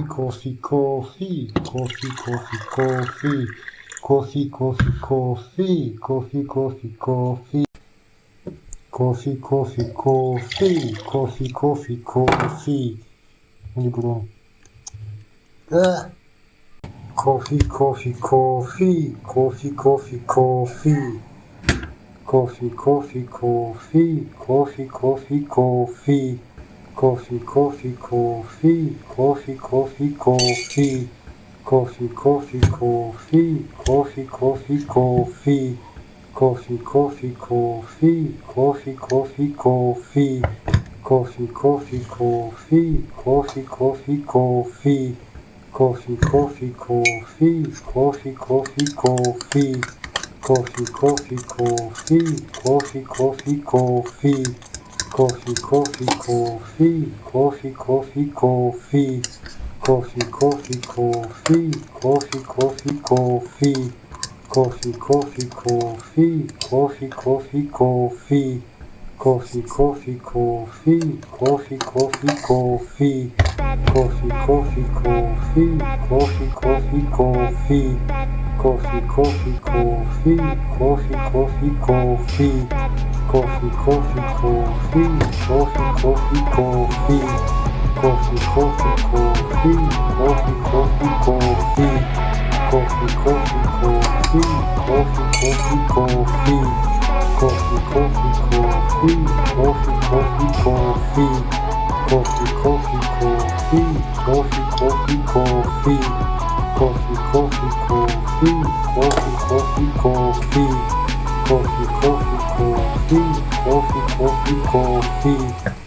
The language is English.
coffee, coffee, coffee, coffee, coffee, coffee, coffee, coffee, coffee, coffee, coffee, coffee, coffee, coffee, coffee, coffee, coffee. Onde Bruno? Ah! Coffee, coffee, coffee, coffee, coffee, coffee. Coffee, coffee, coffee, coffee, coffee, coffee. Coffee, coffee, coffee, coffee, coffee, coffee. Coffee, coffee, coffee, coffee, coffee, coffee. Coffee, coffee, coffee, coffee, coffee, coffee. Coffee, coffee, coffee, coffee, coffee, coffee. Coffee, coffee, coffee, coffee, coffee, coffee. Coffee, coffee, coffee, coffee, coffee, coffee. Coffee, coffee, coffee, coffee, coffee, coffee. Coffee, coffee, coffee, coffee, coffee, coffee. Coffee, coffee, coffee, coffee, coffee, coffee. Coffee, coffee, coffee, coffee, coffee, coffee. Coffee, coffee, coffee, coffee, coffee, coffee. Coffee, coffee, coffee, coffee, coffee, coffee. Coffee, coffee, coffee, coffee, coffee, coffee. Coffee, coffee, coffee, coffee, coffee, coffee. Coffee, coffee, coffee, coffee, coffee, coffee. Coffee, coffee, coffee, coffee, coffee, coffee. Coffee, coffee, coffee, coffee, coffee, coffee. Coffee, coffee, coffee, coffee, coffee, coffee. Coffee, coffee, coffee, coffee, coffee, coffee.